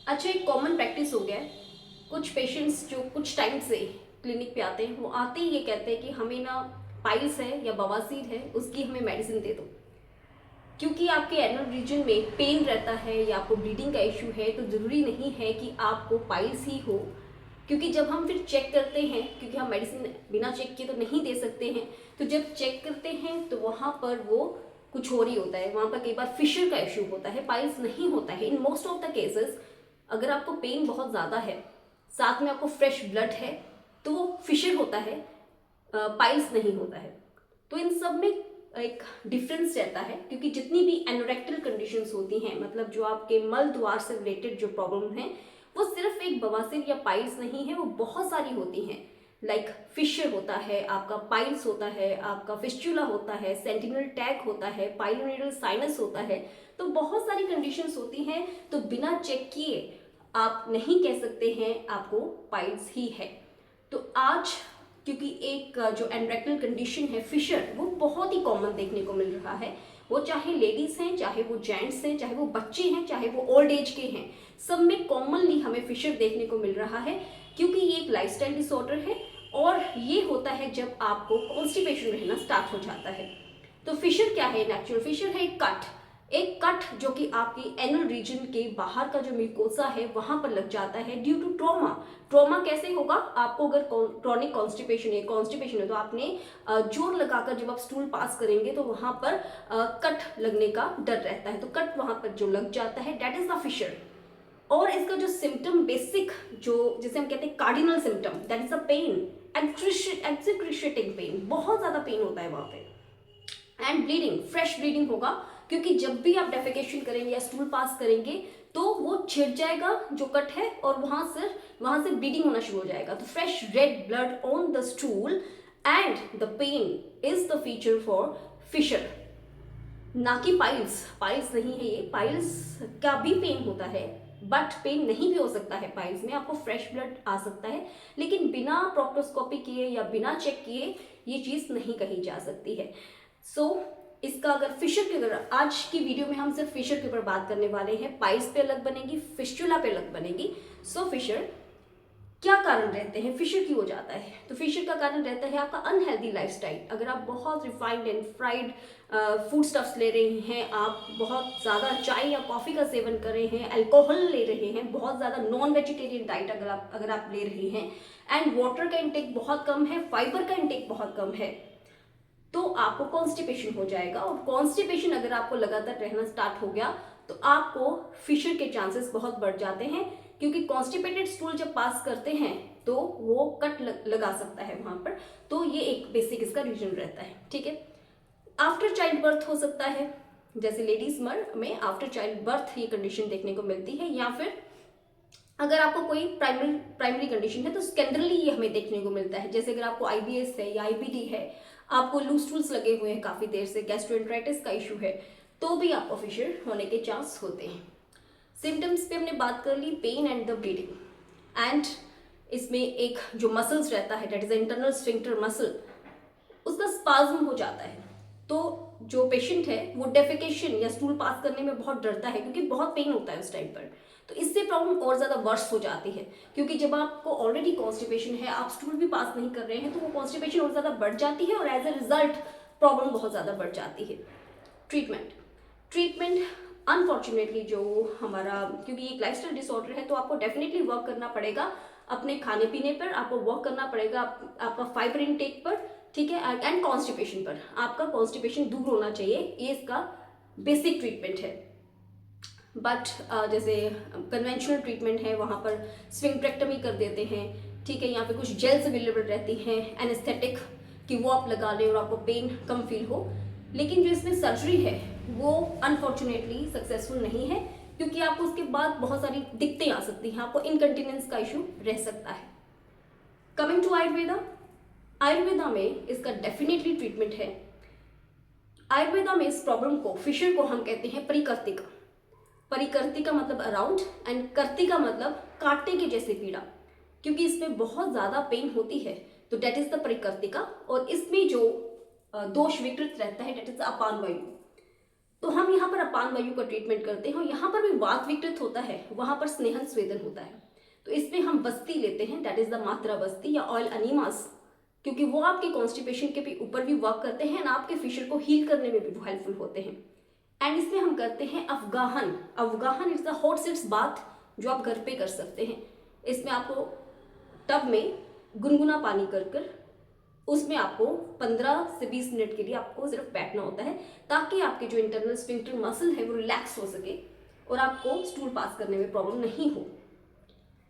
अच्छा, एक common practice हो गया है। कुछ पेशेंट्स जो कुछ टाइम से क्लिनिक पे आते हैं, वो आते ही ये कहते हैं कि हमें ना पाइल्स है या बवासीर है, उसकी हमें मेडिसिन दे दो। क्योंकि आपके एनल रीजन में पेन रहता है या आपको ब्लीडिंग का इशू है, तो ज़रूरी नहीं है कि आपको पाइल्स ही हो। क्योंकि जब हम फिर चेक करते हैं, क्योंकि हम मेडिसिन बिना चेक किए तो नहीं दे सकते हैं, तो जब चेक करते हैं तो वहाँ पर वो कुछ और ही होता है। वहाँ पर कई बार फिशर का इशू होता है, पाइल्स नहीं होता है in most of the cases. अगर आपको पेन बहुत ज़्यादा है, साथ में आपको फ्रेश ब्लड है, तो वो फिशर होता है, पाइल्स नहीं होता है। तो इन सब में एक डिफरेंस रहता है, क्योंकि जितनी भी एनोरेक्टल कंडीशंस होती हैं, मतलब जो आपके मल द्वार से रिलेटेड जो प्रॉब्लम है, वो सिर्फ एक बवासीर या पाइल्स नहीं है, वो बहुत सारी होती हैं। लाइक फिशर होता है, आपका पाइल्स होता है, आपका फिस्चुला होता है, सेंटिनल टैग होता है, पाइलोनेडल साइनस होता है। तो बहुत सारी कंडीशंस होती हैं, तो बिना चेक किए आप नहीं कह सकते हैं आपको पाइल्स ही है। तो आज क्योंकि एक जो एनरेक्टल कंडीशन है फिशर, वो बहुत ही कॉमन देखने को मिल रहा है। वो चाहे लेडीज हैं, चाहे वो जेंट्स हैं, चाहे वो बच्चे हैं, चाहे वो ओल्ड एज के हैं, सब में कॉमनली हमें फिशर देखने को मिल रहा है। क्योंकि ये एक लाइफस्टाइल डिसऑर्डर है, और ये होता है जब आपको कॉन्स्टिपेशन रहना स्टार्ट हो जाता है। तो फिशर क्या है? नेचुरल फिशर है एक कट जो कि आपकी एनल रीजन के बाहर का जो म्यूकोसा है वहां पर लग जाता है ड्यू टू ट्रॉमा। ट्रॉमा कैसे होगा? आपको अगर क्रॉनिक कॉन्स्टिपेशन है तो आपने जोर लगाकर जब आप स्टूल पास करेंगे तो वहां पर कट लगने का डर रहता है, तो कट वहां पर जो लग जाता है, दैट इज द फिशर। और इसका जो सिम्टम बेसिक, जो जिसे हम कहते हैं cardinal symptom, that is a pain, excruciating pain, बहुत ज्यादा पेन होता है वहां पे। एंड ब्लीडिंग, फ्रेश ब्लीडिंग होगा, क्योंकि जब भी आप डेफिकेशन करेंगे या स्टूल पास करेंगे तो वो छिड़ जाएगा जो कट है, और वहां से ब्लीडिंग होना शुरू हो जाएगा। तो fresh red blood on the stool and the pain is the feature for fissure, ना कि पाइल्स। पाइल्स नहीं है ये, पाइल्स का भी पेन होता है, बट पेन नहीं भी हो सकता है पाइल्स में, आपको फ्रेश ब्लड आ सकता है, लेकिन बिना प्रोक्टोस्कोपी किए या बिना चेक किए ये चीज़ नहीं कही जा सकती है। इसका अगर फिशर के, अगर आज की वीडियो में हम सिर्फ फिशर के ऊपर बात करने वाले हैं, पाइल्स पे अलग बनेगी, फिस्टुला पे अलग बनेगी। फिशर क्या कारण रहते हैं, फिशर क्यों हो जाता है? तो फिशर का कारण रहता है आपका अनहेल्दी लाइफस्टाइल। अगर आप बहुत refined and fried food stuffs ले रहे हैं, आप बहुत ज़्यादा चाय या कॉफ़ी का सेवन कर रहे हैं, अल्कोहल ले रहे हैं, बहुत ज़्यादा नॉन वेजिटेरियन डाइट अगर आप ले रहे हैं, एंड वाटर का इंटेक बहुत कम है, फाइबर का इंटेक बहुत कम है, तो आपको कॉन्स्टिपेशन हो जाएगा। और कॉन्स्टिपेशन अगर आपको लगातार रहना स्टार्ट हो गया तो आपको फिशर के चांसेस बहुत बढ़ जाते हैं, क्योंकि कॉन्स्टिपेटेड स्टूल जब पास करते हैं तो वो कट लगा सकता है वहां पर। तो ये एक बेसिक इसका रीजन रहता है, ठीक है। आफ्टर चाइल्ड बर्थ हो सकता है, जैसे लेडीज में आफ्टर चाइल्ड बर्थ ये कंडीशन देखने को मिलती है, या फिर अगर आपको कोई प्राइमरी कंडीशन है तो सेकेंडरली ये हमें देखने को मिलता है। जैसे अगर आपको आईबीएस है या आईबीडी है, आपको लूज स्टूल्स लगे हुए हैं काफ़ी देर से, गैस्ट्रोएंटेराइटिस का इशू है, तो भी आपको फिशर होने के चांस होते हैं। सिम्टम्स पे हमने बात कर ली, pain and the bleeding. And इसमें एक जो मसल्स रहता है, that is internal sphincter muscle, उसका स्पाज्म हो जाता है। तो जो पेशेंट है वो डेफिकेशन या स्टूल पास करने में बहुत डरता है, क्योंकि बहुत पेन होता है उस टाइम पर। तो इससे प्रॉब्लम और ज़्यादा वर्स हो जाती है, क्योंकि जब आपको ऑलरेडी कॉन्स्टिपेशन है, आप स्टूल भी पास नहीं कर रहे हैं, तो वो कॉन्स्टिपेशन और ज़्यादा बढ़ जाती है, और एज ए रिजल्ट प्रॉब्लम बहुत ज़्यादा बढ़ जाती है। ट्रीटमेंट अनफॉर्चुनेटली जो हमारा, क्योंकि एक लाइफस्टाइल डिसऑर्डर है, तो आपको डेफिनेटली वर्क करना पड़ेगा अपने खाने पीने पर, आपको वर्क करना पड़ेगा आपका फाइबर इनटेक पर, ठीक है, एंड कॉन्स्टिपेशन पर। आपका कॉन्स्टिपेशन दूर होना चाहिए, ये इसका बेसिक ट्रीटमेंट है। बट जैसे कन्वेंशनल ट्रीटमेंट है, वहाँ पर स्फिंक्टेक्टमी कर देते हैं, ठीक है, यहाँ पे कुछ जेल्स अवेलेबल रहती हैं एनेस्थेटिक, कि वो आप लगा लें और आपको पेन कम फील हो। लेकिन जो इसमें सर्जरी है वो अनफॉर्चुनेटली सक्सेसफुल नहीं है, क्योंकि आपको उसके बाद बहुत सारी दिक्कतें आ सकती हैं, आपको इनकंटिनेंस का इशू रह सकता है। कमिंग टू आयुर्वेदा में इसका डेफिनेटली ट्रीटमेंट है। आयुर्वेदा में इस प्रॉब्लम को, फिशर को हम कहते हैं परिकर्तिका। परिकर्तिका मतलब अराउंड, एंड कर्तिका मतलब कांटे के जैसे पीड़ा, क्योंकि इसमें बहुत ज़्यादा पेन होती है, तो डेट इज द परिकर्तिका। और इसमें जो दोष विकृत रहता है, डेट इज द अपान वायु। तो हम यहाँ पर अपान वायु का ट्रीटमेंट करते हैं और यहाँ पर भी वात विकृत होता है, वहाँ पर स्नेहन स्वेदन होता है। तो इसमें हम बस्ती लेते हैं, दैट इज द मात्रा बस्ती या ऑयल अनीमास, क्योंकि वो आपके कॉन्स्टिपेशन के भी ऊपर भी वर्क करते हैं एंड आपके फिशर को हील करने में भी हेल्पफुल होते हैं। एंड इसमें हम करते हैं अफगाहन। अफगाहन is the hot sitz bath जो आप घर पे कर सकते हैं। इसमें आपको टब में गुनगुना पानी कर उसमें आपको 15 से 20 मिनट के लिए आपको सिर्फ बैठना होता है, ताकि आपके जो इंटरनल स्फिंक्टर मसल है वो रिलैक्स हो सके और आपको स्टूल पास करने में प्रॉब्लम नहीं हो।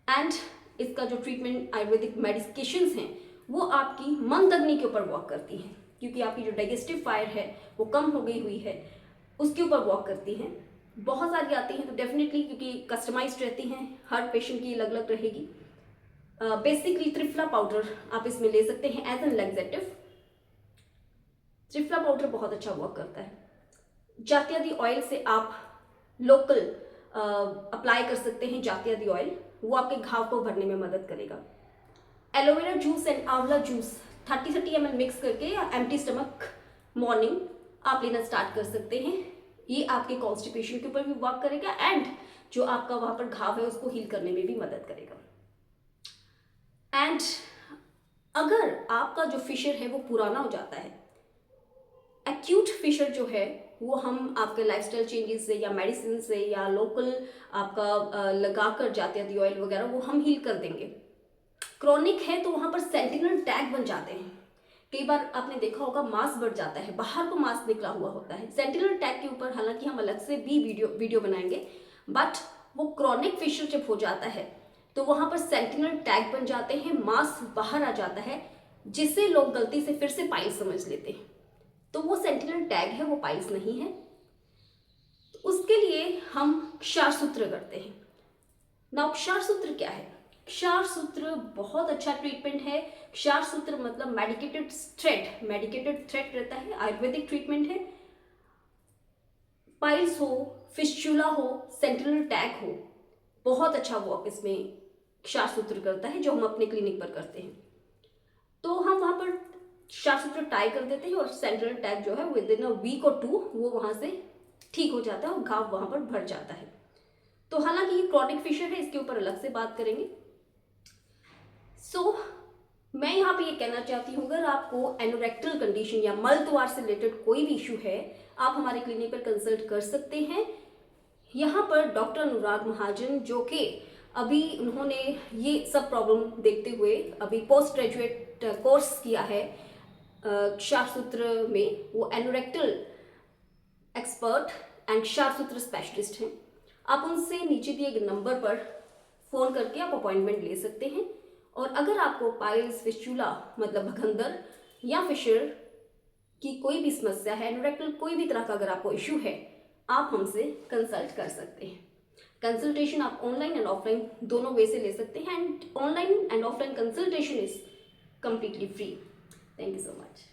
एंड इसका जो ट्रीटमेंट आयुर्वेदिक मेडिकेशंस हैं वो आपकी मंद अग्नि के ऊपर वर्क करती हैं, क्योंकि आपकी जो डाइजेस्टिव फायर है वो कम हो गई हुई है, उसके ऊपर वर्क करती हैं। बहुत सारी आती हैं तो डेफिनेटली, क्योंकि कस्टमाइज्ड रहती हैं, हर पेशेंट की अलग अलग रहेगी। बेसिकली त्रिफला पाउडर आप इसमें ले सकते हैं as an laxative. Triphala powder बहुत अच्छा वर्क करता है। जातियादी ऑयल से आप लोकल अप्लाई कर सकते हैं जातियादी ऑयल, वो आपके घाव को भरने में मदद करेगा। एलोवेरा जूस एंड आंवला जूस 30-30 ml मिक्स करके या एम्प्टी स्टमक मॉर्निंग आप लेना स्टार्ट कर सकते हैं। ये आपके कॉन्स्टिपेशन के ऊपर भी वर्क करेगा एंड जो आपका वहां पर घाव है उसको हील करने में भी मदद करेगा। एंड अगर आपका जो फिशर है वो पुराना हो जाता है, एक्यूट फिशर जो है वो हम आपके लाइफस्टाइल चेंजेस से या मेडिसिन से या लोकल आपका लगाकर जातियाती ऑयल वगैरह वो हम हील कर देंगे। क्रॉनिक है तो वहां पर सेंटिनल टैग बन जाते हैं। कई बार आपने देखा होगा मांस बढ़ जाता है, बाहर को मांस निकला हुआ होता है। सेंटिनल टैग के ऊपर हालांकि हम अलग से भी वीडियो बनाएंगे, बट वो क्रॉनिक फिशर जब हो जाता है तो वहां पर सेंटिनल टैग बन जाते हैं, मांस बाहर आ जाता है, जिसे लोग गलती से फिर से पाइल्स समझ लेते हैं। तो वो सेंटिनल टैग है, वो पाइल्स नहीं है। तो उसके लिए हम क्षार सूत्र करते हैं। नाउ क्षार सूत्र क्या है? क्षार सूत्र बहुत अच्छा ट्रीटमेंट है। क्षार सूत्र मतलब मेडिकेटेड थ्रेड रहता है, आयुर्वेदिक ट्रीटमेंट है। पाइल्स हो, फिस्चुला हो, सेंटिनल टैग हो, बहुत अच्छा वर्क इसमें क्षार सूत्र करता है, जो हम अपने क्लिनिक पर करते हैं। तो हम वहां पर क्षार सूत्र टाई कर देते हैं और सेंटिनल टैग जो है विद इन अ वीक और 2 वो वहां से ठीक हो जाता है और घाव वहां पर भर जाता है। तो हालांकि ये क्रॉनिक फिशर है, इसके ऊपर अलग से बात करेंगे। मैं यहाँ पे ये कहना चाहती हूँ, अगर आपको एनोरेक्टल कंडीशन या मल द्वार से रिलेटेड कोई भी इशू है, आप हमारे क्लिनिक पर कंसल्ट कर सकते हैं। यहाँ पर डॉक्टर अनुराग महाजन, जो कि अभी उन्होंने ये सब प्रॉब्लम देखते हुए अभी पोस्ट ग्रेजुएट कोर्स किया है क्षार सूत्र में, वो एनोरेक्टल एक्सपर्ट एंड क्षार सूत्र स्पेशलिस्ट हैं। आप उनसे नीचे दिए गए नंबर पर फोन करके आप अपॉइंटमेंट ले सकते हैं। और अगर आपको पाइल्स, फिस्चुला मतलब भगंदर या फिशर की कोई भी समस्या है, एनोरेक्टल कोई भी तरह का अगर आपको इशू है, आप हमसे कंसल्ट कर सकते हैं। कंसल्टेशन आप ऑनलाइन एंड ऑफलाइन दोनों वे से ले सकते हैं and online and offline consultation is completely free. Thank you so much.